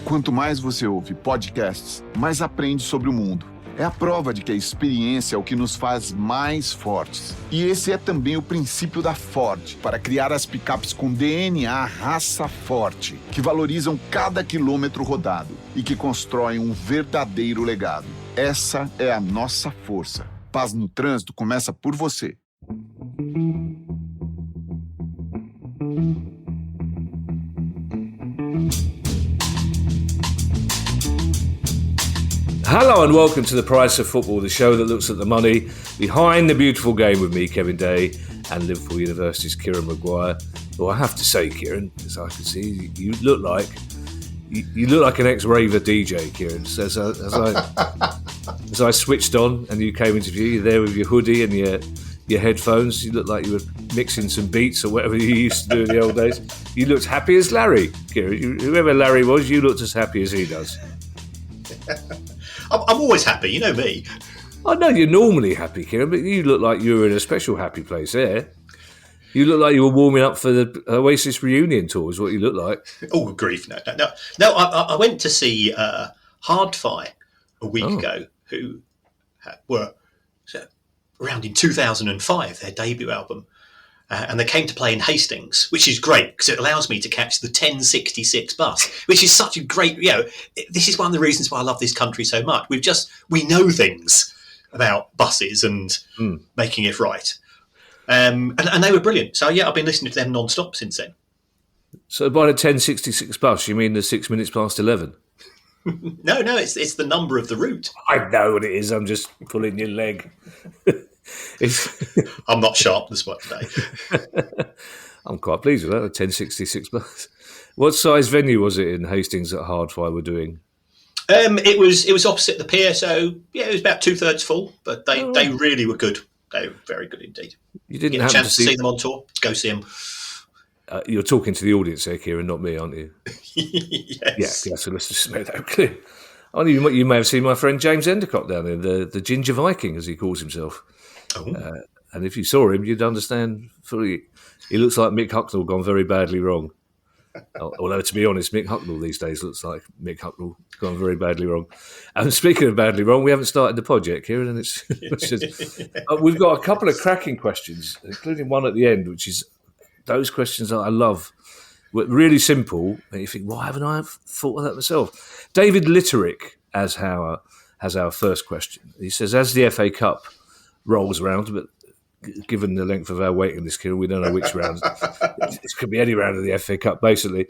Quanto mais você ouve podcasts, mais aprende sobre o mundo. É a prova de que a experiência é o que nos faz mais fortes. E esse é também o princípio da Ford, para criar as picapes com DNA raça forte, que valorizam cada quilômetro rodado e que constroem um verdadeiro legado. Essa é a nossa força. Paz no trânsito começa por você. Hello and welcome to The Price of Football, the show that looks at the money behind the beautiful game with me, Kevin Day, and Liverpool University's Kieran Maguire. Well, I have to say, Kieran, as I can see, you look like an ex-raver DJ, Kieran. So as I switched on and you came into view, you're there with your hoodie and your headphones. You look like you were mixing some beats or whatever you used to do in the old days. You looked happy as Larry, Kieran. Whoever Larry was, you looked as happy as he does. I'm always happy, you know me. I know you're normally happy, Kieran, but you look like you were in a special happy place there. You look like you were warming up for the Oasis reunion tour, is what you look like. Oh, grief, no. I went to see Hardfi a week ago, who were around in 2005, their debut album. And they came to play in Hastings, which is great because it allows me to catch the 1066 bus, which is such a great, this is one of the reasons why I love this country so much. We know things about buses and making it right. And they were brilliant. So, I've been listening to them non-stop since then. So by the 1066 bus, you mean the 6 minutes past 11? No, it's the number of the route. I know what it is. I'm just pulling your leg. I'm not sharp this much today. I'm quite pleased with that, a 1066 bus. What size venue was it in Hastings that Hardfire were doing? It was opposite the pier, so it was about 2/3 full, but they really were good. They were very good indeed. You didn't get have a chance to see them on tour? Go see them. You're talking to the audience there, Kieran, not me, aren't you? Yes. Yeah, so let's just make that clear. You may have seen my friend James Endicott down there, the Ginger Viking, as he calls himself. And if you saw him, you'd understand fully. He looks like Mick Hucknall gone very badly wrong. Although, to be honest, Mick Hucknall these days looks like Mick Hucknall gone very badly wrong. And speaking of badly wrong, we haven't started the pod yet, Kieran, and we've got a couple of cracking questions, including one at the end, which is those questions that I love. Really simple. And you think, why haven't I thought of that myself? David Litterick has our first question. He says, as the FA Cup rolls around, but given the length of our waiting list, Kieran, we don't know which round. It could be any round of the FA Cup, basically.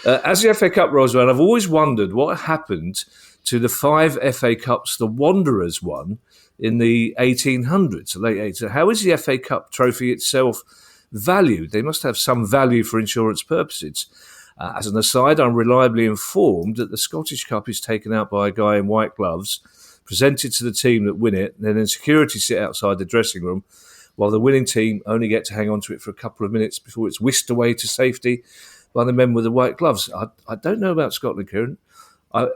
As the FA Cup rolls around, I've always wondered what happened to the 5 FA Cups the Wanderers won in the 1800s, the late 1800s. How is the FA Cup trophy itself valued? They must have some value for insurance purposes. As an aside, I'm reliably informed that the Scottish Cup is taken out by a guy in white gloves, presented to the team that win it, and then security sit outside the dressing room while the winning team only get to hang on to it for a couple of minutes before it's whisked away to safety by the men with the white gloves. I don't know about Scotland, Kieran. I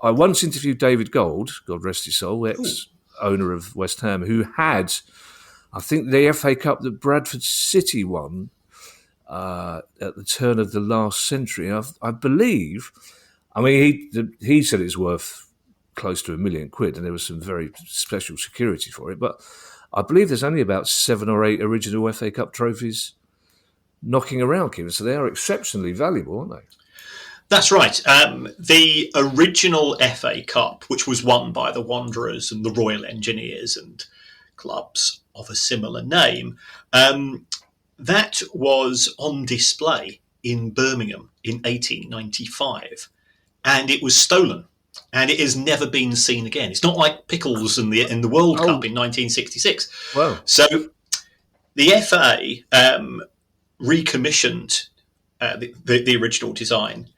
once interviewed David Gold, God rest his soul, ex-owner of West Ham, who had, I think, the FA Cup that Bradford City won at the turn of the last century. I believe, he said it's worth close to £1 million, and there was some very special security for it. But I believe there's only about 7 or 8 original FA Cup trophies knocking around, Kieran. So they are exceptionally valuable, aren't they? That's right. The original FA Cup, which was won by the Wanderers and the Royal Engineers and clubs of a similar name, that was on display in Birmingham in 1895, and it was stolen. And it has never been seen again. It's not like Pickles in the World Cup in 1966. Wow. So the FA recommissioned the original design,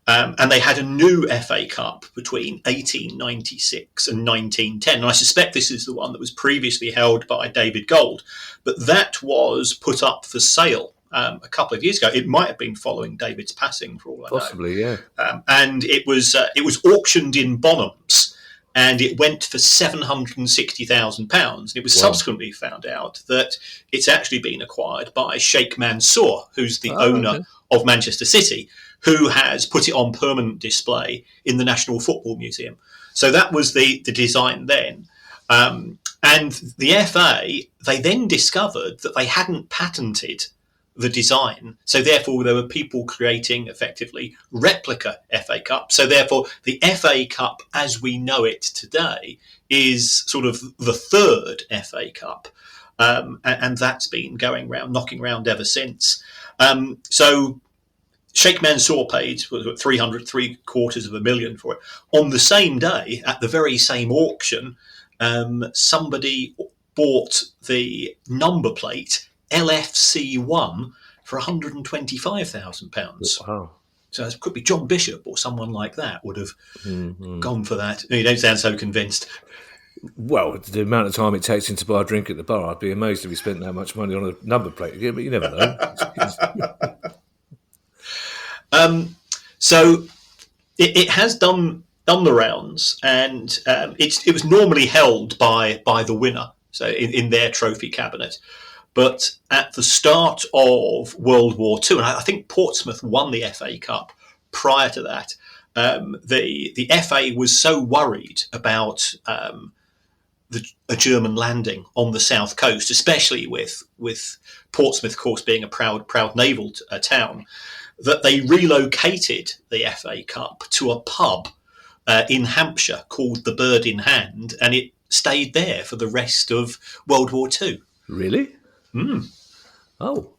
and they had a new FA Cup between 1896 and 1910. And I suspect this is the one that was previously held by David Gold, but that was put up for sale a couple of years ago. It might have been following David's passing, for all I know. Possibly, yeah. And it was auctioned in Bonhams, and it went for £760,000. And it was subsequently found out that it's actually been acquired by Sheikh Mansour, who's the owner of Manchester City, who has put it on permanent display in the National Football Museum. So that was the design then. And the FA, they then discovered that they hadn't patented the design. So therefore, there were people creating effectively replica FA Cup. So therefore, the FA Cup as we know it today is sort of the third FA Cup. And that's been going round, knocking round ever since. So Sheikh Mansour paid $300,000 for it. On the same day, at the very same auction, somebody bought the number plate LFC1 for £125,000. Wow. So it could be John Bishop or someone like that would have gone for that. You don't sound so convinced. Well, the amount of time it takes him to buy a drink at the bar, I'd be amazed if he spent that much money on a number plate again, but you never know. So it has done the rounds, and it was normally held by the winner, so in their trophy cabinet. But at the start of World War II, and I think Portsmouth won the FA Cup prior to that, the FA was so worried about a German landing on the south coast, especially with Portsmouth, of course, being a proud naval town, that they relocated the FA Cup to a pub in Hampshire called the Bird in Hand, and it stayed there for the rest of World War II. Really? Mm. Oh.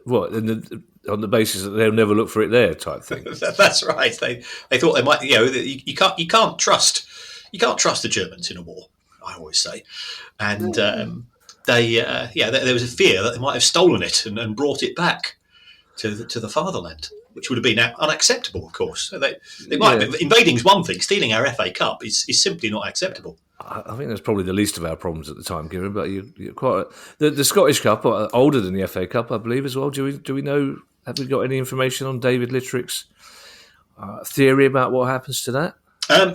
What? On the basis that they'll never look for it there, type thing. That's right. They thought they might. You can't trust the Germans in a war, I always say, and there was a fear that they might have stolen it and brought it back to the fatherland, which would have been unacceptable, of course. So they might have, invading's one thing, stealing our FA Cup is simply not acceptable. I think that's probably the least of our problems at the time, Kieran. But you're quite the Scottish Cup, older than the FA Cup, I believe, as well. Do we know? Have we got any information on David Littrick's theory about what happens to that?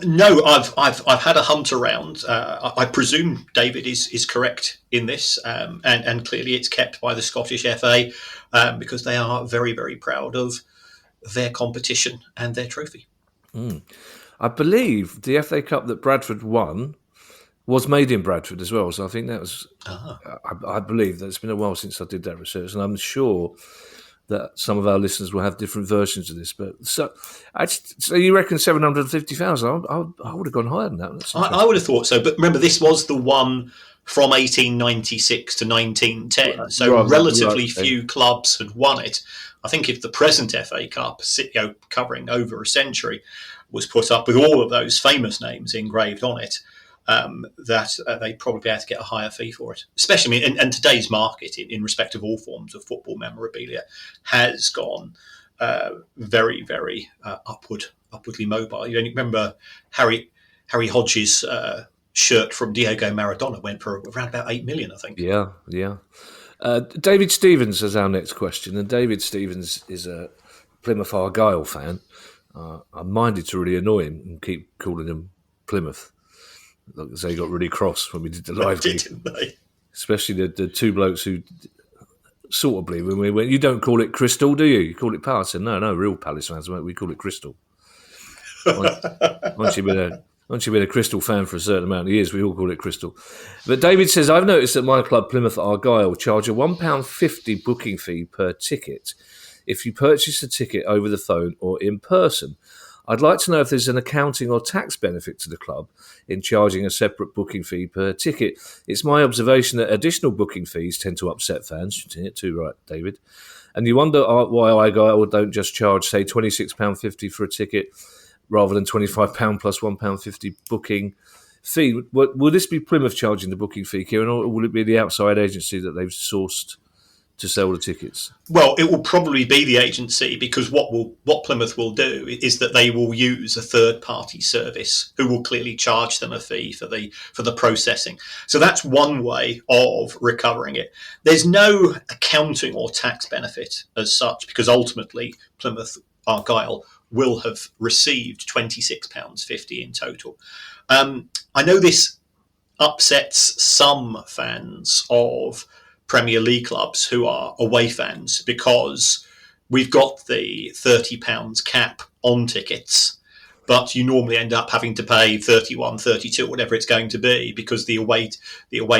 No, I've had a hunt around. I presume David is correct in this, and clearly it's kept by the Scottish FA because they are very, very proud of their competition and their trophy. I believe the FA Cup that Bradford won was made in Bradford as well. So I think that was. I believe that it's been a while since I did that research, and I'm sure that some of our listeners will have different versions of this. But so you reckon 750,000? I would have gone higher than that. I would have thought so. But remember, this was the one from 1896 to 1910. So relatively few clubs had won it. I think if the present FA Cup, covering over a century, was put up with all of those famous names engraved on it, that they probably had to get a higher fee for it. Especially, and today's market, in respect of all forms of football memorabilia, has gone very, very upwardly mobile. You only remember Harry Hodges' shirt from Diego Maradona went for around about 8 million, I think. Yeah. David Stevens is our next question, and David Stevens is a Plymouth Argyle fan. I minded to really annoy him and keep calling him Plymouth. Like they got really cross when we did the live gig, didn't they? Especially the two blokes who sort of believe when we went. You don't call it Crystal, do you? You call it Palace. And no, real Palace fans, we call it Crystal. Once you've been a Crystal fan for a certain amount of years, we all call it Crystal. But David says, I've noticed that my club, Plymouth Argyle, charge a £1.50 booking fee per ticket if you purchase a ticket over the phone or in person. I'd like to know if there's an accounting or tax benefit to the club in charging a separate booking fee per ticket. It's my observation that additional booking fees tend to upset fans. Too right, David. And you wonder why Argyle don't just charge, say, £26.50 for a ticket rather than £25 plus £1.50 booking fee. Will this be Plymouth charging the booking fee, Kieran, or will it be the outside agency that they've sourced to sell the tickets? Well, it will probably be the agency, because what Plymouth will do is that they will use a third-party service who will clearly charge them a fee for the processing. So that's one way of recovering it. There's no accounting or tax benefit as such, because ultimately Plymouth Argyle will have received £26.50 in total. I know this upsets some fans of Premier League clubs who are away fans, because we've got the £30 cap on tickets, but you normally end up having to pay 31, 32, whatever it's going to be, because the away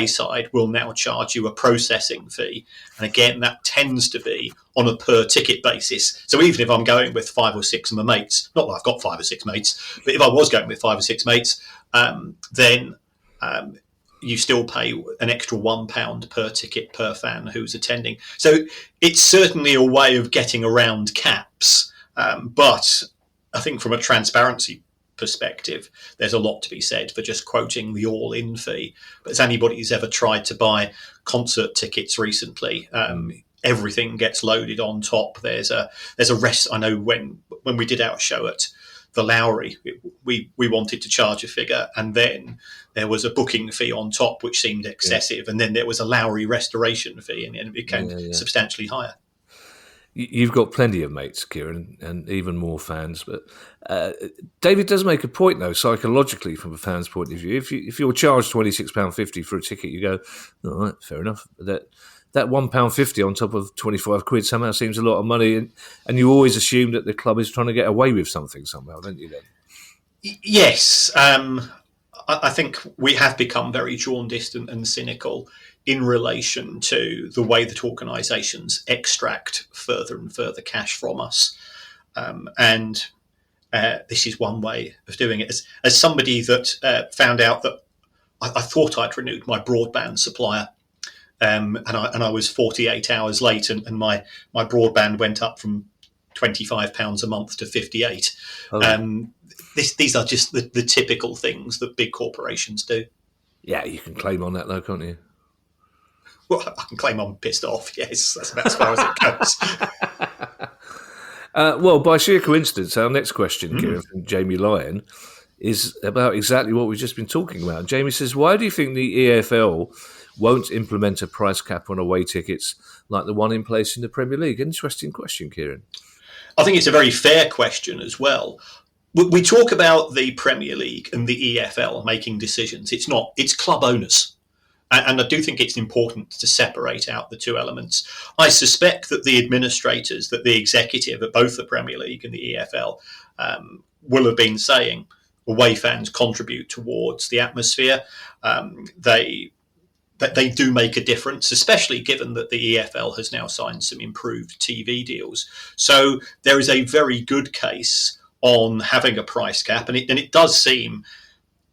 side will now charge you a processing fee. And again, that tends to be on a per ticket basis. So even if I'm going with 5 or 6 of my mates, not that I've got 5 or 6 mates, but if I was going with 5 or 6 mates, then you still pay an extra £1 per ticket per fan who's attending. So it's certainly a way of getting around caps, but I think from a transparency perspective, there's a lot to be said for just quoting the all-in fee. But as anybody who's ever tried to buy concert tickets recently, everything gets loaded on top. There's a rest. I know when we did our show at the Lowry, we wanted to charge a figure, and then there was a booking fee on top, which seemed excessive, and then there was a Lowry restoration fee, and it became substantially higher. You've got plenty of mates, Kieran, and even more fans. But David does make a point, though, psychologically, from a fan's point of view. If you're charged £26.50 for a ticket, you go, all right, fair enough. That £1.50 on top of 25 quid somehow seems a lot of money, and you always assume that the club is trying to get away with something somehow, don't you? Then, yes, I think we have become very jaundiced and cynical in relation to the way that organisations extract further and further cash from us. And this is one way of doing it. As somebody that found out that I thought I'd renewed my broadband supplier, and I was 48 hours late, and my broadband went up from £25 a month to 58. These are just the typical things that big corporations do. Yeah, you can claim on that though, can't you? Well, I can claim I'm pissed off, yes. That's about as far as it goes. Well, by sheer coincidence, our next question, Kieran, from Jamie Lyon, is about exactly what we've just been talking about. Jamie says, why do you think the EFL won't implement a price cap on away tickets like the one in place in the Premier League? Interesting question, Kieran. I think it's a very fair question as well. We talk about the Premier League and the EFL making decisions. It's club owners. And I do think it's important to separate out the two elements. I suspect that the administrators, that the executive at both the Premier League and the EFL will have been saying away fans contribute towards the atmosphere. They do make a difference, especially given that the EFL has now signed some improved TV deals. So there is a very good case on having a price cap, and it does seem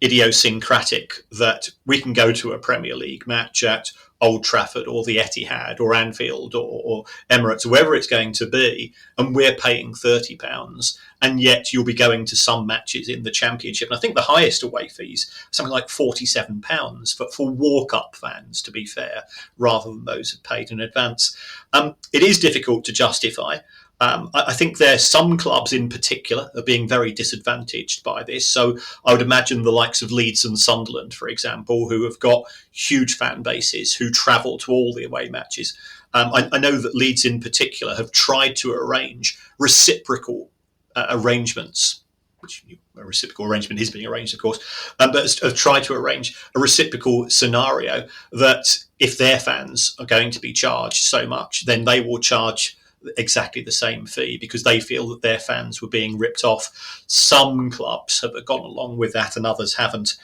idiosyncratic that we can go to a Premier League match at Old Trafford or the Etihad or Anfield or Emirates, wherever it's going to be, and we're paying £30, and yet you'll be going to some matches in the Championship. And I think the highest away fees, something like £47 for walk-up fans, to be fair, rather than those who paid in advance. It is difficult to justify. I think some clubs in particular are being very disadvantaged by this. So I would imagine the likes of Leeds and Sunderland, for example, who have got huge fan bases, who travel to all the away matches. I know that Leeds in particular have tried to arrange reciprocal arrangements, which a reciprocal arrangement is being arranged, of course, but have tried to arrange a reciprocal scenario that if their fans are going to be charged so much, then they will charge exactly the same fee because they feel that their fans were being ripped off. Some clubs have gone along with that and others haven't.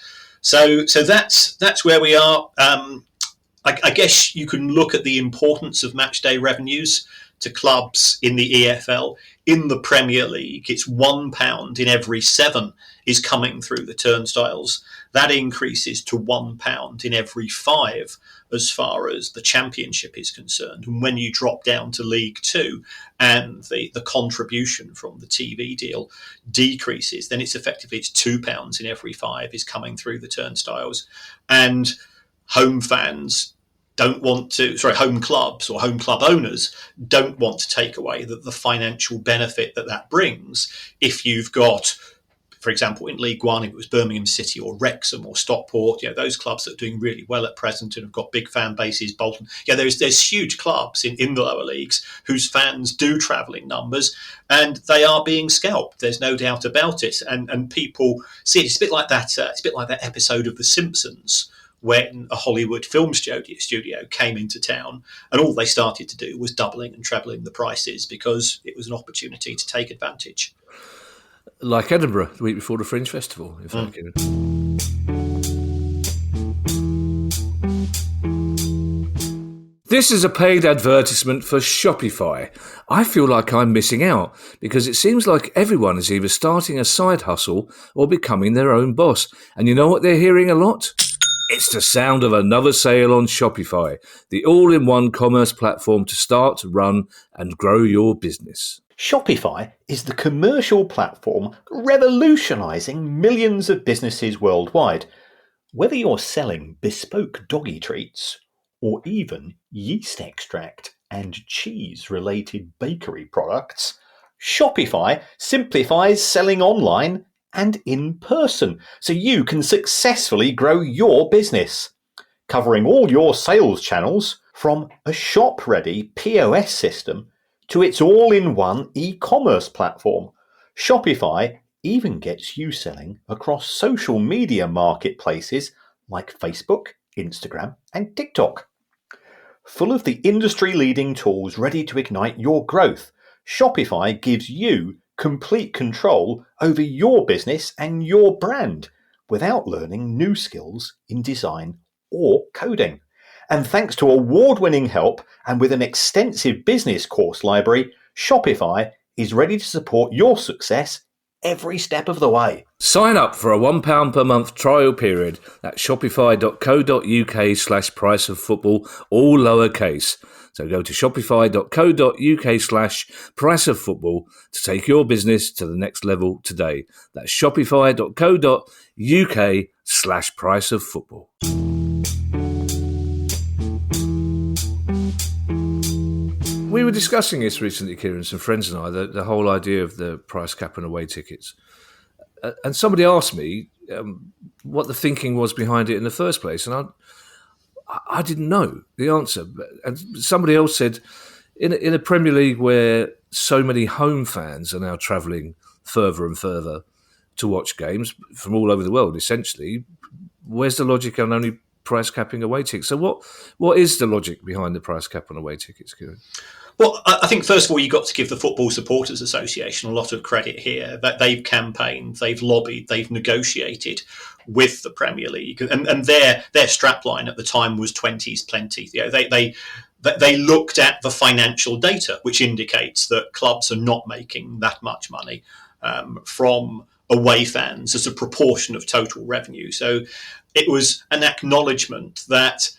So that's where we are. I guess you can look at the importance of matchday revenues to clubs in the EFL. In the Premier League, it's £1 in every 7 is coming through the turnstiles. That increases to £1 in every 5 as far as the Championship is concerned. And when you drop down to League 2 and the contribution from the TV deal decreases, then it's £2 in every 5 is coming through the turnstiles. And home clubs or home club owners don't want to take away the financial benefit that brings if you've got, for example, in League One, if it was Birmingham City or Wrexham or Stockport, those clubs that are doing really well at present and have got big fan bases, Bolton. There's huge clubs in the lower leagues whose fans do travel in numbers, and they are being scalped. There's no doubt about it. And people see it. It's a bit like that. It's a bit like that episode of The Simpsons when a Hollywood film studio came into town, and all they started to do was doubling and trebling the prices because it was an opportunity to take advantage. Like Edinburgh, the week before the Fringe Festival, in fact. This is a paid advertisement for Shopify. I feel like I'm missing out because it seems like everyone is either starting a side hustle or becoming their own boss. And you know what they're hearing a lot? It's the sound of another sale on Shopify, the all-in-one commerce platform to start, run, and grow your business. Shopify is the commercial platform revolutionising millions of businesses worldwide. Whether you're selling bespoke doggy treats or even yeast extract and cheese-related bakery products, Shopify simplifies selling online and in person so you can successfully grow your business. Covering all your sales channels, from a shop-ready POS system to its all-in-one e-commerce platform, Shopify even gets you selling across social media marketplaces like Facebook, Instagram, and TikTok. Full of the industry-leading tools ready to ignite your growth, Shopify gives you complete control over your business and your brand without learning new skills in design or coding. And thanks to award-winning help and with an extensive business course library, Shopify is ready to support your success every step of the way. Sign up for a £1 per month trial period at shopify.co.uk/priceoffootball, all lowercase. So go to shopify.co.uk/priceoffootball to take your business to the next level today. That's shopify.co.uk/priceoffootball. We were discussing this recently, Kieran, some friends and I, the whole idea of the price cap on away tickets. And somebody asked me what the thinking was behind it in the first place. And I didn't know the answer. And somebody else said, in a Premier League where so many home fans are now travelling further and further to watch games from all over the world, essentially, where's the logic on only price capping away tickets? So what is the logic behind the price cap on away tickets, Kieran? Well, I think first of all, you've got to give the Football Supporters Association a lot of credit here. That they've campaigned, they've lobbied, they've negotiated with the Premier League, and their strapline at the time was 20s plenty. You know, they looked at the financial data, which indicates that clubs are not making that much money from away fans as a proportion of total revenue. So it was an acknowledgement that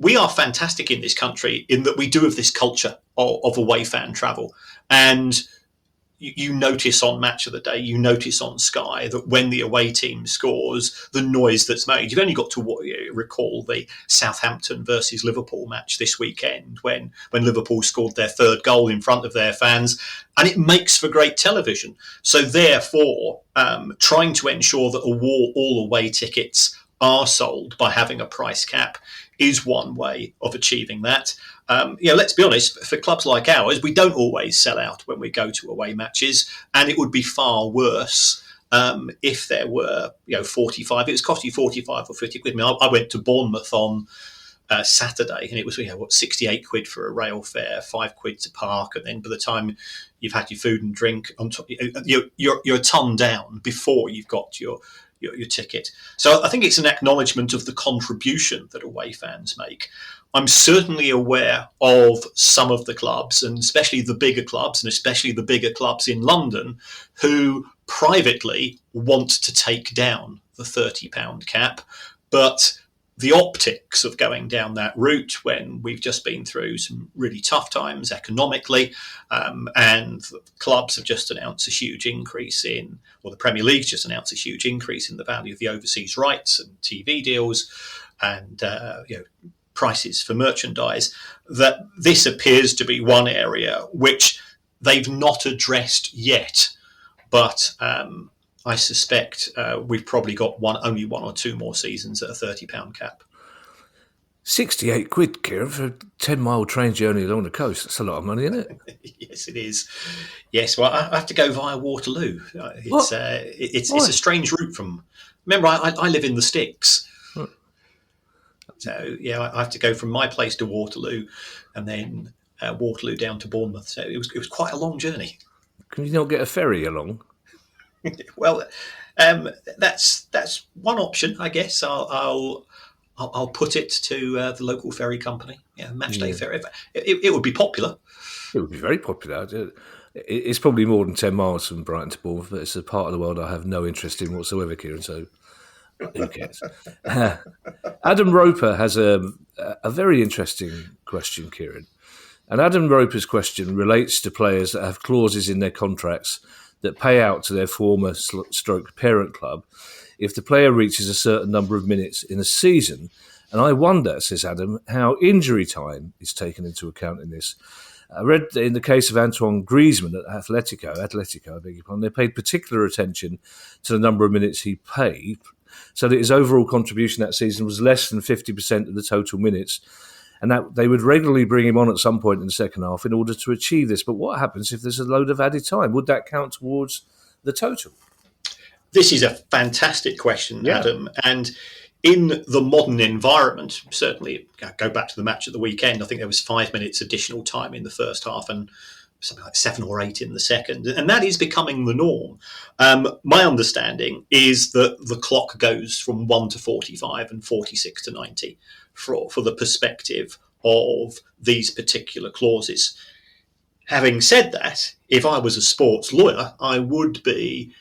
we are fantastic in this country in that we do have this culture of away fan travel. And you notice on Match of the Day, you notice on Sky that when the away team scores, the noise that's made. You've only got to recall the Southampton versus Liverpool match this weekend when Liverpool scored their third goal in front of their fans, and it makes for great television. So therefore, trying to ensure that all away tickets are sold by having a price cap is one way of achieving that. Let's be honest, for clubs like ours, we don't always sell out when we go to away matches, and it would be far worse if there were 45. It was costing 45 or 50 quid. I mean, I went to Bournemouth on Saturday, and it was 68 quid for a rail fare, 5 quid to park, and then by the time you've had your food and drink on top, you're a ton down before you've got your ticket. So I think it's an acknowledgement of the contribution that away fans make. I'm certainly aware of some of the clubs, and especially the bigger clubs, and especially the bigger clubs in London, who privately want to take down the £30 cap. But the optics of going down that route when we've just been through some really tough times economically, and clubs have just announced a huge increase the Premier League's just announced a huge increase in the value of the overseas rights and TV deals and prices for merchandise, that this appears to be one area which they've not addressed yet. But I suspect we've probably got only one or two more seasons at a £30 cap. 68 quid, Kieran, for a 10-mile train journey along the coast. That's a lot of money, isn't it? Yes, it is. Yes, well, I have to go via Waterloo. It's a strange route from... Remember, I live in the sticks. So yeah, I have to go from my place to Waterloo, and then Waterloo down to Bournemouth. So it was quite a long journey. Can you not get a ferry along? Well, that's one option, I guess. I'll put it to the local ferry company. Yeah, Matchday Ferry. It would be popular. It would be very popular. It's probably more than 10 miles from Brighton to Bournemouth, but it's a part of the world I have no interest in whatsoever, Kieran, so who cares? Adam Roper has a very interesting question, Kieran. And Adam Roper's question relates to players that have clauses in their contracts that pay out to their former stroke parent club if the player reaches a certain number of minutes in a season. And I wonder, says Adam, how injury time is taken into account in this. I read that in the case of Antoine Griezmann at Atletico, I beg your pardon, they paid particular attention to the number of minutes he played, so that his overall contribution that season was less than 50% of the total minutes, and that they would regularly bring him on at some point in the second half in order to achieve this. But what happens if there's a load of added time? Would that count towards the total? This is a fantastic question, Adam. And in the modern environment, certainly go back to the match at the weekend, I think there was 5 minutes additional time in the first half and something like 7 or 8 in the second. And that is becoming the norm. My understanding is that the clock goes from 1 to 45 and 46 to 90 for the perspective of these particular clauses. Having said that, if I was a sports lawyer, I would be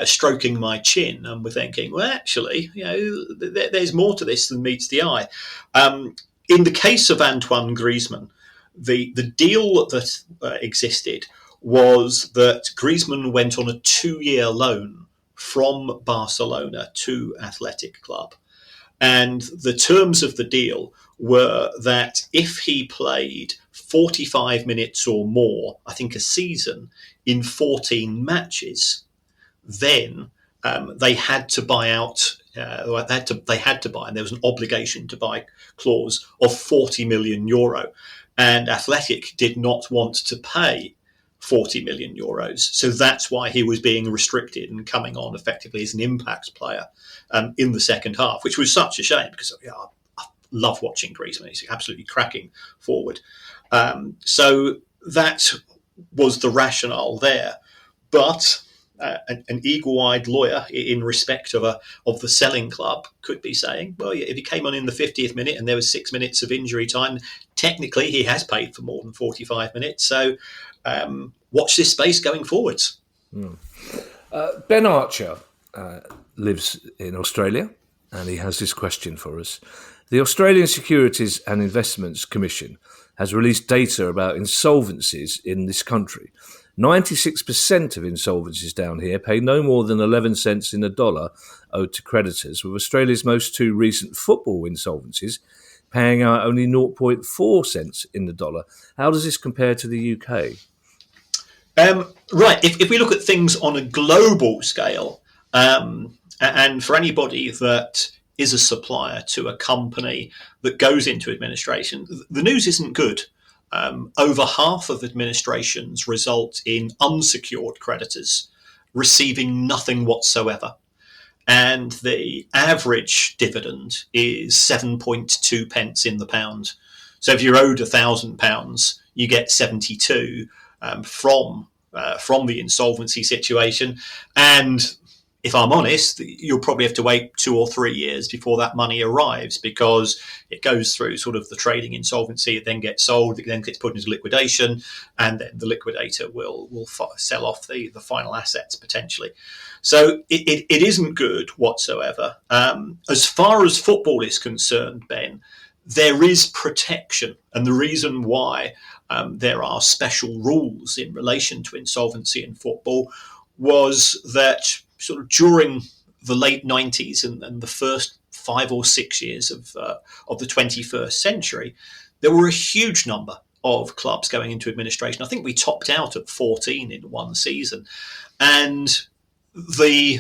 stroking my chin and we're thinking, well, actually, there's more to this than meets the eye. In the case of Antoine Griezmann, the deal that existed was that Griezmann went on a 2-year loan from Barcelona to Athletic Club. And the terms of the deal were that if he played 45 minutes or more, I think a season, in 14 matches, then they had to buy out. They had to buy, and there was an obligation to buy clause of 40 million euro, and Athletic did not want to pay 40 million euros, so that's why he was being restricted and coming on effectively as an impact player in the second half, which was such a shame because I love watching Griezmann. He's absolutely cracking forward. So that was the rationale there, but an eagle-eyed lawyer in respect of the selling club could be saying, well, if he came on in the 50th minute and there was 6 minutes of injury time, technically he has paid for more than 45 minutes. So watch this space going forwards. Ben Archer lives in Australia, and he has this question for us. The Australian Securities and Investments Commission has released data about insolvencies in this country. 96% of insolvencies down here pay no more than 11 cents in the dollar owed to creditors, with Australia's most 2 recent football insolvencies paying out only 0.4 cents in the dollar. How does this compare to the UK? Right. If we look at things on a global scale, and for anybody that is a supplier to a company that goes into administration, the news isn't good. Over half of administrations result in unsecured creditors receiving nothing whatsoever. And the average dividend is 7.2 pence in the pound. So if you're owed £1,000, you get 72 from the insolvency situation. And if I'm honest, you'll probably have to wait 2 or 3 years before that money arrives, because it goes through sort of the trading insolvency, it then gets sold, it then gets put into liquidation, and then the liquidator will sell off the final assets potentially. So it isn't good whatsoever. As far as football is concerned, Ben, there is protection, and the reason why there are special rules in relation to insolvency in football was that sort of during the late 90s and the first 5 or 6 years of the 21st century, there were a huge number of clubs going into administration. I think we topped out at 14 in one season. And the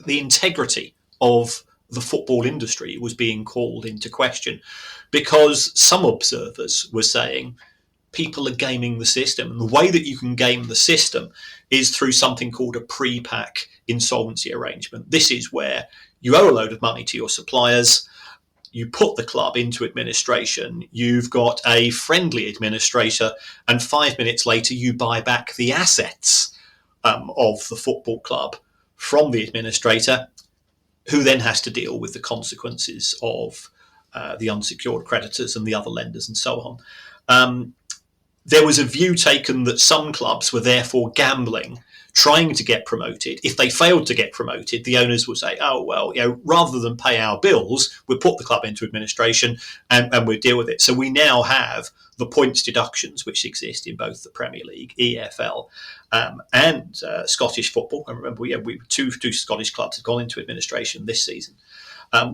integrity of the football industry was being called into question, because some observers were saying people are gaming the system. And the way that you can game the system is through something called a pre-pack insolvency arrangement. This is where you owe a load of money to your suppliers. you put the club into administration, you've got a friendly administrator, and 5 minutes later you buy back the assets of the football club from the administrator, who then has to deal with the consequences of the unsecured creditors and the other lenders and so on. There was a view taken that some clubs were therefore gambling, trying to get promoted. If they failed to get promoted, the owners would say, oh, well, rather than pay our bills, we'll put the club into administration and we'll deal with it. So we now have the points deductions which exist in both the Premier League, EFL, and Scottish football. And remember, two Scottish clubs have gone into administration this season.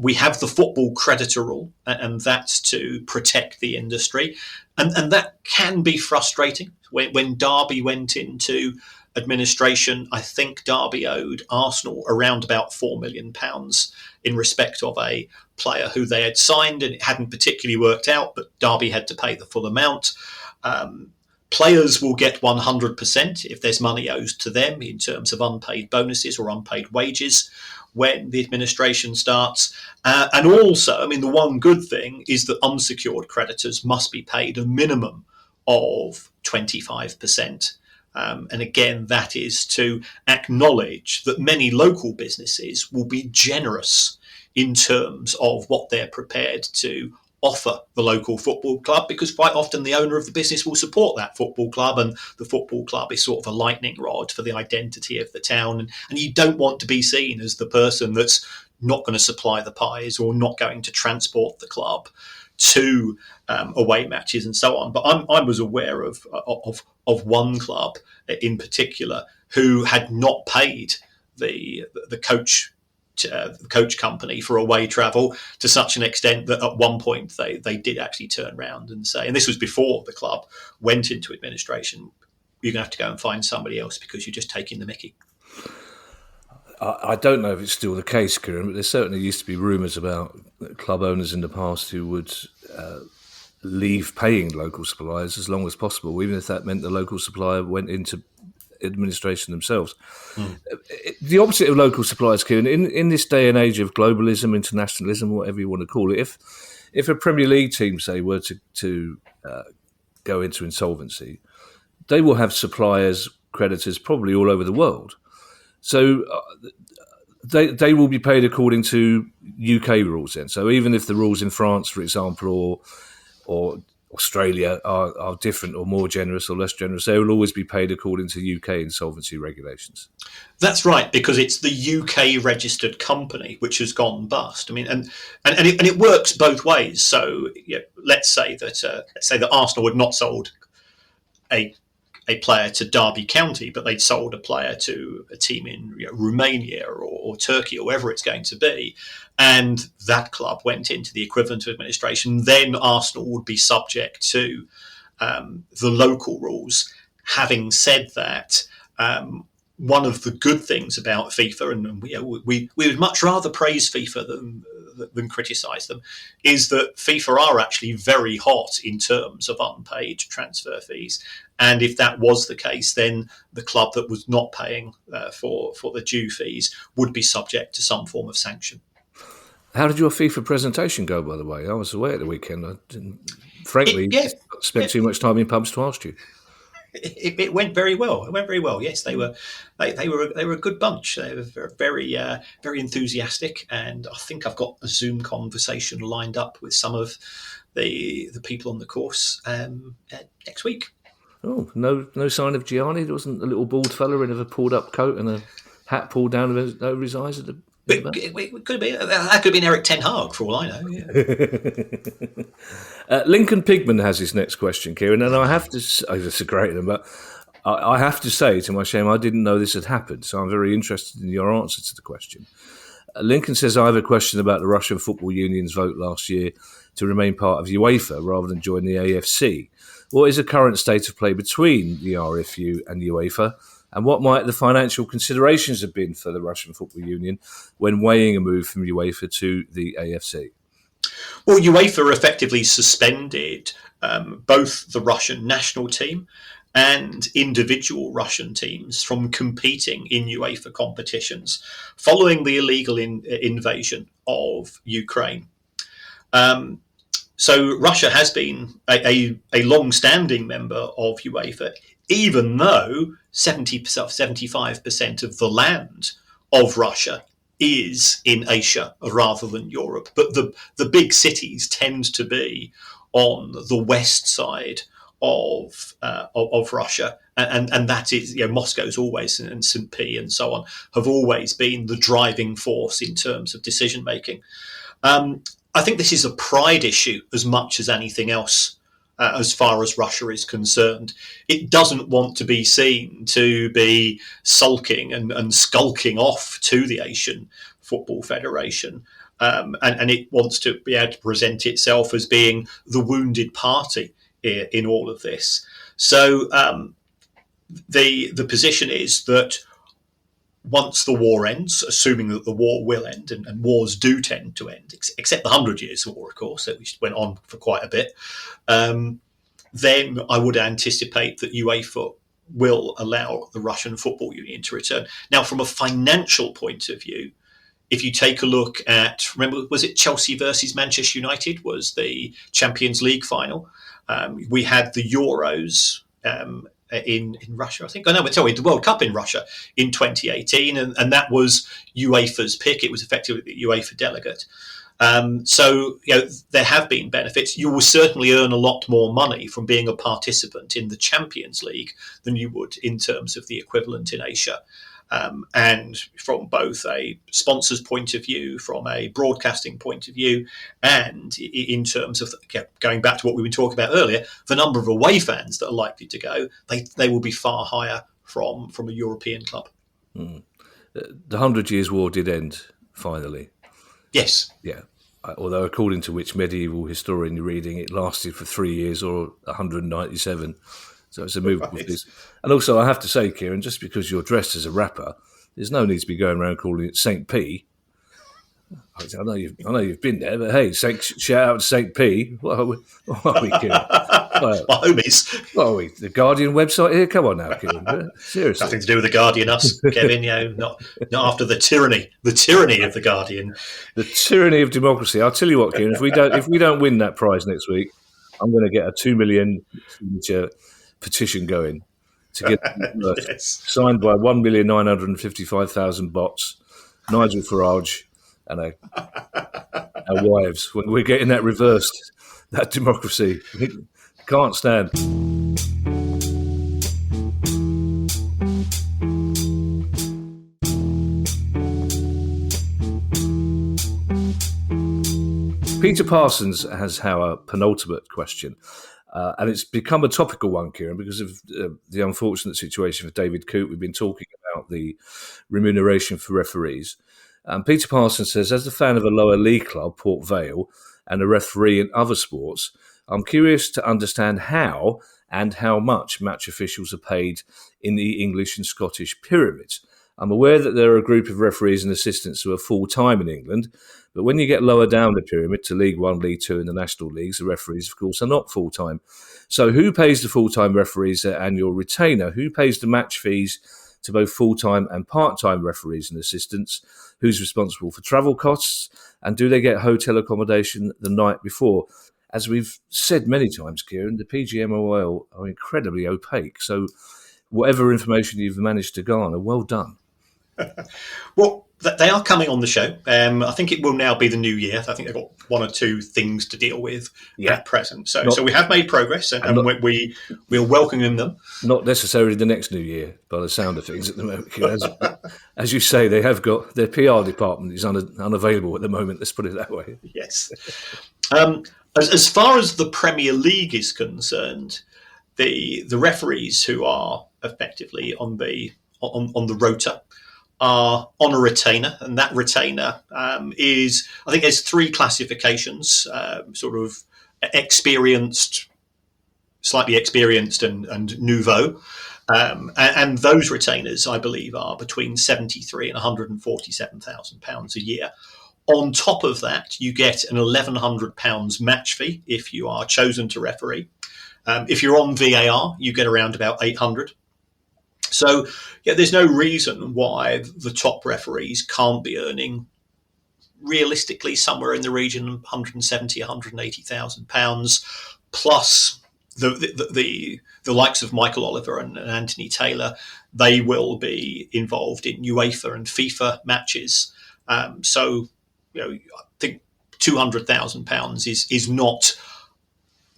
We have the football creditor rule, and that's to protect the industry. And that can be frustrating. When Derby went into administration, I think Derby owed Arsenal around about £4 million in respect of a player who they had signed, and it hadn't particularly worked out, but Derby had to pay the full amount. Players will get 100% if there's money owed to them in terms of unpaid bonuses or unpaid wages when the administration starts. And also, the one good thing is that unsecured creditors must be paid a minimum of 25%. And again, that is to acknowledge that many local businesses will be generous in terms of what they're prepared to offer the local football club, because quite often the owner of the business will support that football club, and the football club is sort of a lightning rod for the identity of the town. And you don't want to be seen as the person that's not going to supply the pies or not going to transport the club to away matches and so on. But I was aware of one club in particular who had not paid the coach company for away travel to such an extent that at one point they did actually turn around and say, and this was before the club went into administration, you're going to have to go and find somebody else because you're just taking the mickey. I don't know if it's still the case, Kieran, but there certainly used to be rumours about club owners in the past who would leave paying local suppliers as long as possible, even if that meant the local supplier went into administration themselves. The opposite of local suppliers, Kieran, in this day and age of globalism, internationalism, whatever you want to call it, if a Premier League team, say, were to go into insolvency, they will have suppliers, creditors probably all over the world. So they will be paid according to UK rules then. So even if the rules in France, for example, or Australia are different or more generous or less generous, they will always be paid according to UK insolvency regulations. That's right, because it's the UK registered company which has gone bust. And it works both ways. So let's say that Arsenal had not sold a player to Derby County, but they'd sold a player to a team in Romania or Turkey or wherever it's going to be, and that club went into the equivalent of administration, then Arsenal would be subject to the local rules. Having said that, one of the good things about FIFA, and we would much rather praise FIFA than criticise them, is that FIFA are actually very hot in terms of unpaid transfer fees. And if that was the case, then the club that was not paying for the due fees would be subject to some form of sanction. How did your FIFA presentation go, by the way? I was away at the weekend. I didn't, frankly, spent too much time in pubs to ask you. It went very well. It went very well. Yes, they were a good bunch. They were very very enthusiastic, and I think I've got a Zoom conversation lined up with some of the people on the course next week. Oh, no sign of Gianni. There wasn't a little bald fella in a pulled up coat and a hat pulled down over his eyes at the. It could be. That could have been Eric Ten Hag, for all I know. Yeah. Lincoln Pigman has his next question, Kieran, and I have to say, it's a great one, but I have to say, to my shame, I didn't know this had happened, so I'm very interested in your answer to the question. Lincoln says, I have a question about the Russian Football Union's vote last year to remain part of UEFA rather than join the AFC. What is the current state of play between the RFU and UEFA? And what might the financial considerations have been for the Russian Football Union when weighing a move from UEFA to the AFC? Well, UEFA effectively suspended both the Russian national team and individual Russian teams from competing in UEFA competitions following the illegal invasion of Ukraine. So Russia has been a long-standing member of UEFA, even though 75% of the land of Russia is in Asia rather than Europe. But the big cities tend to be on the west side of Russia, and that is, Moscow's always, and St. P and so on, have always been the driving force in terms of decision making. I think this is a pride issue as much as anything else, as far as Russia is concerned. It doesn't want to be seen to be sulking and skulking off to the Asian Football Federation. And it wants to be able to present itself as being the wounded party in all of this. So the position is that once the war ends, assuming that the war will end, and wars do tend to end, except the 100 Years' War, of course, that went on for quite a bit, then I would anticipate that UEFA will allow the Russian Football Union to return. Now, from a financial point of view, if you take a look at, remember, was it Chelsea versus Manchester United was the Champions League final? We had the Euros in Russia, I think. Oh, no, sorry, the World Cup in Russia in 2018, and that was UEFA's pick. It was effectively the UEFA delegate. So there have been benefits. You will certainly earn a lot more money from being a participant in the Champions League than you would in terms of the equivalent in Asia. And from both a sponsor's point of view, from a broadcasting point of view, and in terms of going back to what we were talking about earlier, the number of away fans that are likely to go, they will be far higher from a European club. The 100 Years' War did end finally. Yes. Yeah. Although, according to which medieval historian you're reading, it lasted for 3 years or 197. So it's a movable piece. And also, I have to say, Kieran, just because you're dressed as a rapper, there's no need to be going around calling it St. P. I know you've been there, but hey, shout out to St. P. What are we, Kieran? My homies. What are we? The Guardian website here? Come on now, Kieran. Seriously. Nothing to do with the Guardian, us, Kevin. Not after the tyranny of the Guardian. The tyranny of democracy. I'll tell you what, Kieran. If we don't win that prize next week, I'm going to get a 2 million signature petition going to get yes. signed by 1,955,000 bots, Nigel Farage, and our wives. When we're getting that reversed, that democracy can't stand. Peter Parsons has our penultimate question. And it's become a topical one, Kieran, because of the unfortunate situation for David Coote. We've been talking about the remuneration for referees. Peter Parsons says, as a fan of a lower league club, Port Vale, and a referee in other sports, I'm curious to understand how and how much match officials are paid in the English and Scottish pyramids. I'm aware that there are a group of referees and assistants who are full-time in England, but when you get lower down the pyramid to League One, League Two and the National Leagues, the referees, of course, are not full-time. So who pays the full-time referees their annual retainer? Who pays the match fees to both full-time and part-time referees and assistants? Who's responsible for travel costs? And do they get hotel accommodation the night before? As we've said many times, Kieran, the PGMOL are incredibly opaque. So whatever information you've managed to garner, well done. Well, they are coming on the show. I think it will now be the new year. I think they've got one or two things to deal with at present. So we have made progress, and we are welcoming them. Not necessarily the next new year, by the sound of things at the moment. As you say, they have got their PR department is unavailable at the moment. Let's put it that way. Yes. As far as the Premier League is concerned, the referees who are effectively on the rota are on a retainer, and that retainer is, I think there's three classifications, sort of experienced, slightly experienced and nouveau. And those retainers, I believe, are between £73,000 and £147,000 a year. On top of that, you get an £1,100 match fee if you are chosen to referee. If you're on VAR, you get around about £800. So there's no reason why the top referees can't be earning realistically somewhere in the region of 170, 180,000 pounds, plus the likes of Michael Oliver and Anthony Taylor. They will be involved in UEFA and FIFA matches. So, I think £200,000 is not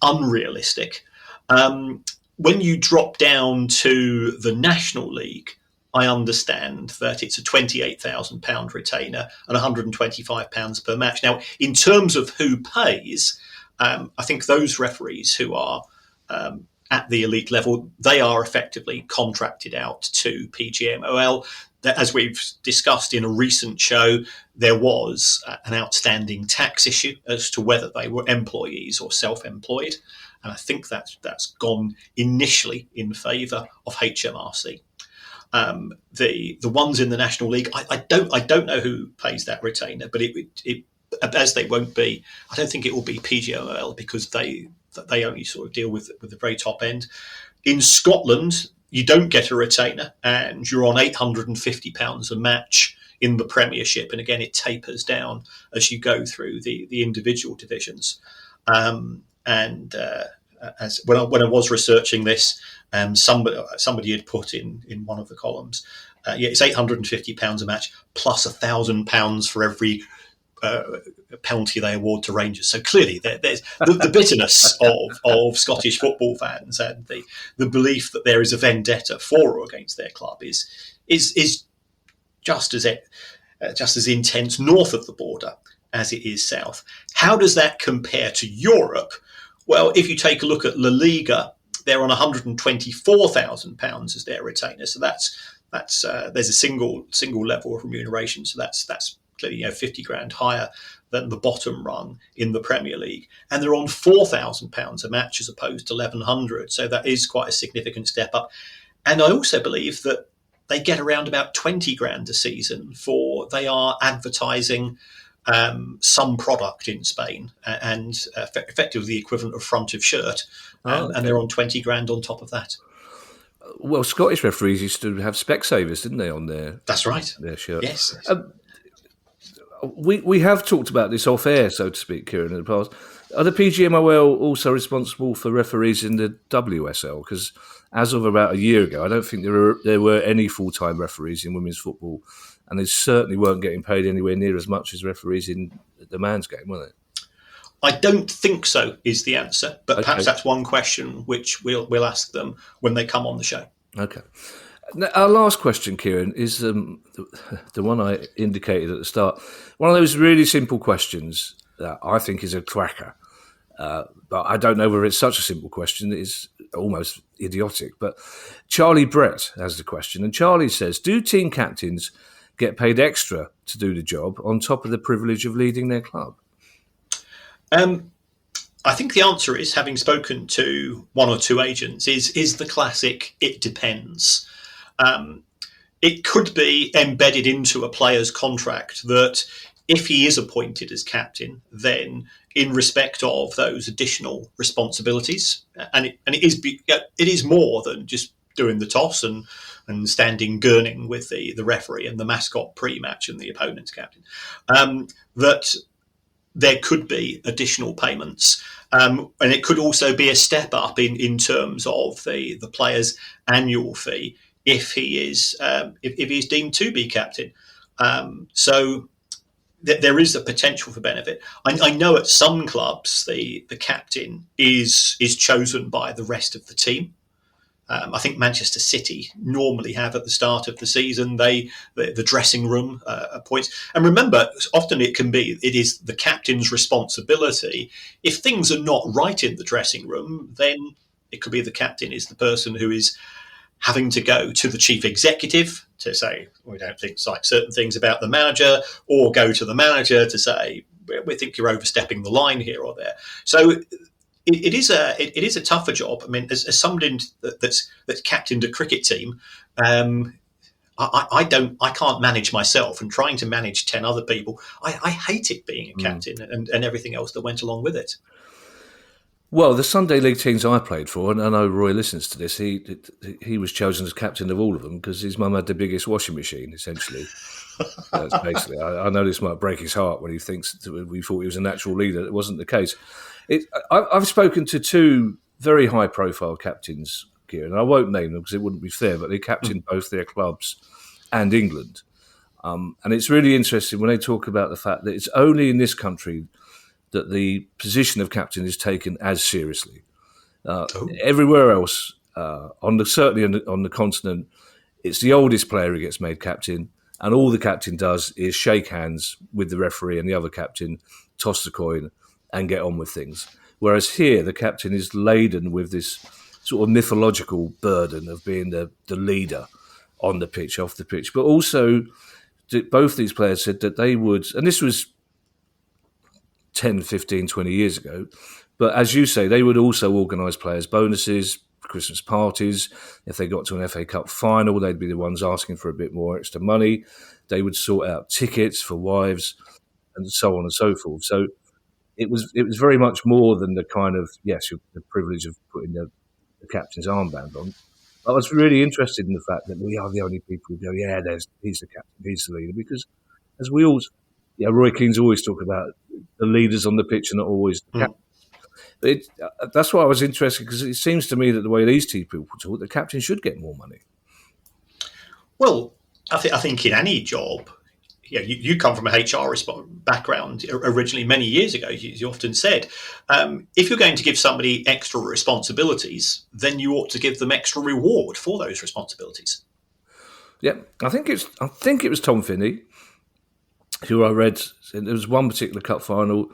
unrealistic. When you drop down to the National League, I understand that it's a £28,000 retainer and £125 per match. Now, in terms of who pays, I think those referees who are at the elite level, they are effectively contracted out to PGMOL. As we've discussed in a recent show, there was an outstanding tax issue as to whether they were employees or self-employed. And I think that's gone initially in favour of HMRC. The ones in the National League, I don't know who pays that retainer, but it as they won't be, I don't think it will be PGMOL, because they only sort of deal with the very top end. In Scotland, you don't get a retainer, and you're on £850 a match in the Premiership, and again it tapers down as you go through the individual divisions. As when I was researching this, somebody had put in one of the columns, it's £850 a match plus £1,000 for every penalty they award to Rangers. So clearly there's the bitterness of Scottish football fans, and the belief that there is a vendetta for or against their club is just as intense north of the border as it is south. How does that compare to Europe? Well, if you take a look at La Liga, they're on £124,000 as their retainer. So that's there's a single level of remuneration. So that's clearly 50 grand higher than the bottom rung in the Premier League, and they're on £4,000 a match as opposed to 1,100. So that is quite a significant step up. And I also believe that they get around about 20 grand a season for they are advertising some product in Spain, and effectively the equivalent of front of shirt, and they're on 20 grand on top of that. Well, Scottish referees used to have Specsavers, didn't they, on their That's right. Their shirt? Yes. We have talked about this off air, so to speak, Kieran, in the past. Are the PGMOL also responsible for referees in the WSL? Because as of about a year ago, I don't think there were any full-time referees in women's football, and they certainly weren't getting paid anywhere near as much as referees in the man's game, were they? I don't think so is the answer, but perhaps that's one question which we'll ask them when they come on the show. Okay. Now, our last question, Kieran, is the one I indicated at the start. One of those really simple questions that I think is a cracker, but I don't know whether it's such a simple question. It is almost idiotic. But Charlie Brett has the question, and Charlie says, do team captains get paid extra to do the job on top of the privilege of leading their club? I think the answer is, having spoken to one or two agents, is the classic, it depends. It could be embedded into a player's contract that if he is appointed as captain, then in respect of those additional responsibilities, and it is more than just doing the toss and standing gurning with the referee and the mascot pre-match and the opponent's captain, that there could be additional payments. And it could also be a step up in terms of the player's annual fee if he is if he's deemed to be captain. So there is a potential for benefit. I know at some clubs the captain is chosen by the rest of the team. I think Manchester City normally have at the start of the season the dressing room appoints. And remember, often it is the captain's responsibility. If things are not right in the dressing room, then it could be the captain is the person who is having to go to the chief executive to say, we don't think like certain things about the manager, or go to the manager to say, we think you're overstepping the line here or there. So it is a tougher job. I mean, as somebody that's captained a cricket team, I can't manage myself, and trying to manage 10 other people, I hate it being a captain and everything else that went along with it. Well, the Sunday League teams I played for, and I know Roy listens to this, he was chosen as captain of all of them because his mum had the biggest washing machine, essentially. That's basically, I know this might break his heart when he thinks that we thought he was a natural leader. It wasn't the case. I've spoken to two very high-profile captains, Kieran, and I won't name them because it wouldn't be fair, but they captained both their clubs and England. And it's really interesting when they talk about the fact that it's only in this country that the position of captain is taken as seriously. Everywhere else, certainly on the continent, it's the oldest player who gets made captain, and all the captain does is shake hands with the referee and the other captain, toss the coin, and get on with things. Whereas here, the captain is laden with this sort of mythological burden of being the leader on the pitch, off the pitch. But also, both these players said that they would, and this was 10, 15, 20 years ago. But as you say, they would also organise players' bonuses, Christmas parties. If they got to an FA Cup final, they'd be the ones asking for a bit more extra money. They would sort out tickets for wives and so on and so forth. So it was very much more than the kind of, yes, the privilege of putting the captain's armband on. I was really interested in the fact that we are the only people who go, yeah, he's the captain, he's the leader. Because as we all, Roy Keane's always talk about the leaders on the pitch are not always the captain. That's why I was interested, because it seems to me that the way these two people talk, the captain should get more money. Well, I think in any job, you come from a HR background originally many years ago. You often said, if you're going to give somebody extra responsibilities, then you ought to give them extra reward for those responsibilities. Yeah, I think it was Tom Finney who I read. There was one particular cup final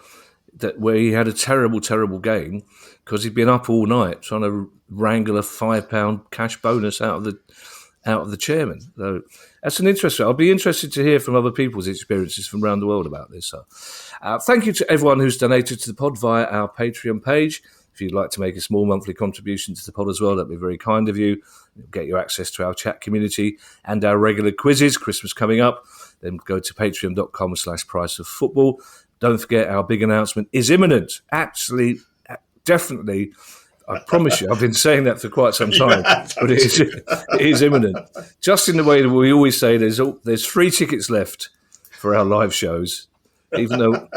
where he had a terrible, terrible game because he'd been up all night trying to wrangle a £5 cash bonus out of the chairman. So that's an interesting. I'll be interested to hear from other people's experiences from around the world about this. So, thank you to everyone who's donated to the pod via our Patreon page. If you'd like to make a small monthly contribution to the pod as well, that'd be very kind of you. You'll get your access to our chat community and our regular quizzes. Christmas coming up. Then go to patreon.com/priceoffootball. Don't forget, our big announcement is imminent. Actually, definitely. I promise you, I've been saying that for quite some time, but it is imminent. Just in the way that we always say, there's 3 tickets left for our live shows, even though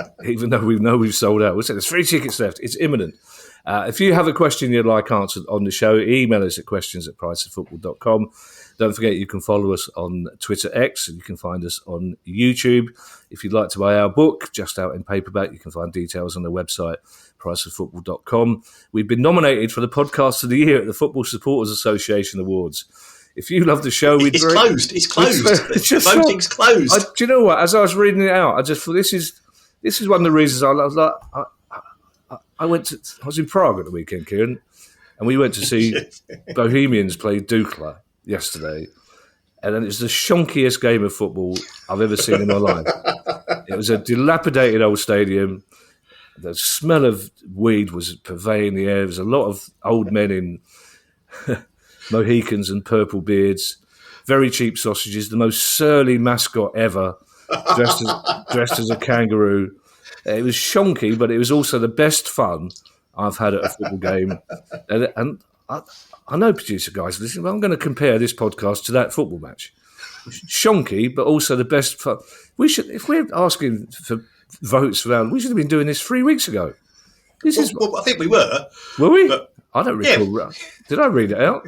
we know we've sold out. We'll say there's 3 tickets left. It's imminent. If you have a question you'd like answered on the show, email us at questions@priceoffootball.com. Don't forget you can follow us on Twitter X, and you can find us on YouTube. If you'd like to buy our book, just out in paperback, you can find details on the website, priceoffootball.com. We've been nominated for the Podcast of the Year at the Football Supporters Association Awards. If you love the show, It's closed. The voting's closed. Do you know what? As I was reading it out, I just thought this is one of the reasons I was like, I was in Prague at the weekend, Kieran, and we went to see Bohemians play Dukla yesterday, and then it was the shonkiest game of football I've ever seen in my life. It was a dilapidated old stadium. The smell of weed was pervading the air. There was a lot of old men in Mohicans and purple beards, very cheap sausages, the most surly mascot ever, dressed as a kangaroo. It was shonky, but it was also the best fun I've had at a football game. And I know producer guys listen, but I'm going to compare this podcast to that football match. Shonky, but also the best fun. If we're asking for votes for that, we should have been doing this 3 weeks ago. Well, I think we were. Were we? But, I don't recall. Yeah. Did I read it out?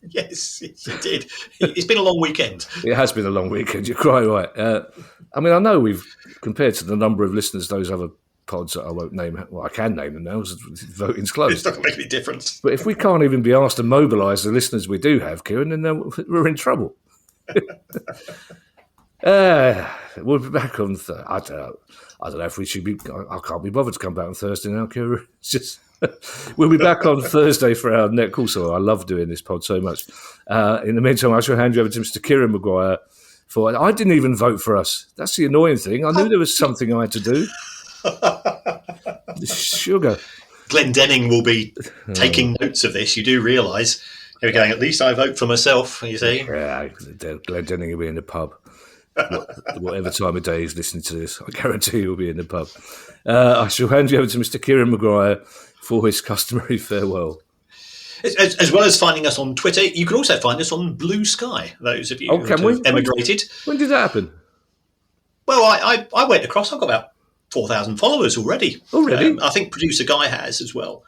Yes, you did. It's been a long weekend. It has been a long weekend. You're quite right. I mean, I know we've, compared to the number of listeners, those other pods that I won't name, well, I can name them now because voting's closed. It's not going to make any difference. But if we can't even be asked to mobilise the listeners we do have, Kieran, then we're in trouble. We'll be back on I don't know if we should be. I can't be bothered to come back on Thursday now, Kieran. It's just we'll be back on Thursday for our net call. So I love doing this pod so much. In the meantime, I shall hand you over to Mr. Kieran Maguire. I didn't even vote for us. That's the annoying thing. I knew there was something I had to do. Sugar. Glendenning will be taking notes of this. You do realise. Here we're going, at least I vote for myself, you see. Yeah, Glendenning will be in the pub. whatever time of day he's listening to this, I guarantee he'll be in the pub. I shall hand you over to Mr. Kieran Maguire for his customary farewell. As well as finding us on Twitter, you can also find us on Blue Sky, those of you who have emigrated. When did that happen? Well, I went across. I've got about 4,000 followers already. Already? I think producer Guy has as well.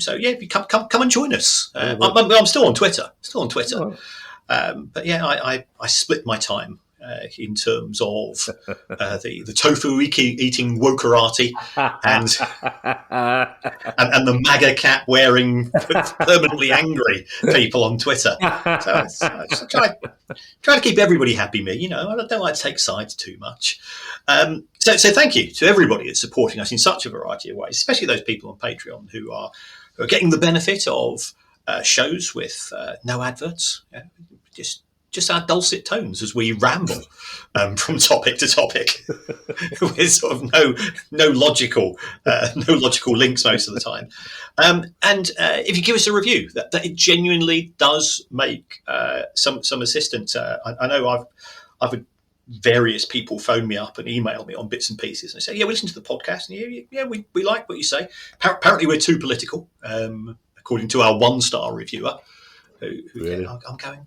So yeah, come and join us. I'm still on Twitter. Oh. But yeah, I split my time in terms of the tofu eating wokerati and the MAGA cap wearing permanently angry people on Twitter. So I try to keep everybody happy. I don't like to take sides too much. So thank you to everybody that's supporting us in such a variety of ways, especially those people on Patreon who are getting the benefit of shows with no adverts. Just our dulcet tones as we ramble from topic to topic with sort of no logical links most of the time. And if you give us a review, that it genuinely does make some assistance. I know I've had various people phone me up and email me on bits and pieces and say, yeah, we listen to the podcast and we like what you say. Apparently we're too political, according to our 1-star reviewer who Really? I'm going,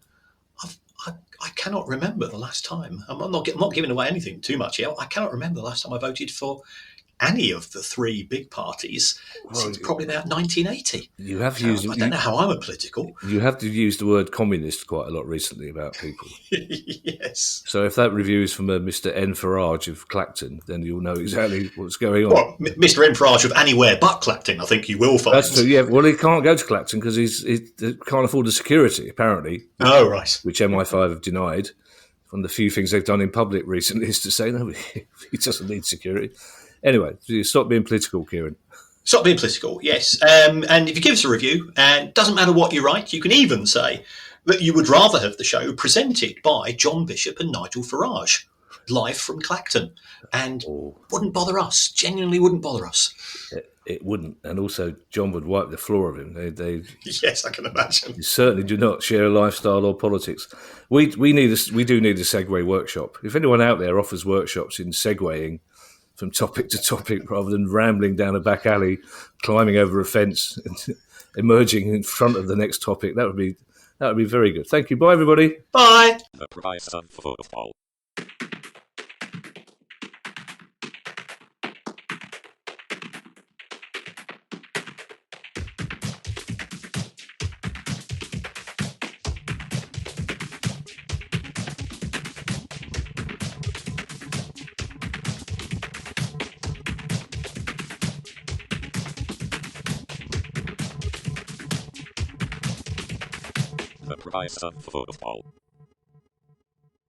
I cannot remember the last time. I'm not giving away anything too much here. I cannot remember the last time I voted for any of the 3 big parties since probably about 1980. You have used. I don't know how I'm a political. You have to use the word communist quite a lot recently about people. Yes. So if that review is from Mr. N. Farage of Clacton, then you'll know exactly what's going on. Well, Mr. N. Farage of anywhere but Clacton, I think you will find. That's true. Yeah. Well, he can't go to Clacton because he can't afford the security, apparently. Oh, right. Which MI5 have denied. One of the few things they've done in public recently is to say, no, he doesn't need security. Anyway, stop being political, Kieran. Stop being political, yes. And if you give us a review, and it doesn't matter what you write, you can even say that you would rather have the show presented by John Bishop and Nigel Farage, live from Clacton. And wouldn't bother us, genuinely wouldn't bother us. It wouldn't. And also, John would wipe the floor of him. Yes, I can imagine. They certainly do not share a lifestyle or politics. We do need a segue workshop. If anyone out there offers workshops in segueing from topic to topic rather than rambling down a back alley, climbing over a fence and emerging in front of the next topic, that would be very good. Thank you. Bye, everybody. Bye. The price of football. The price of football.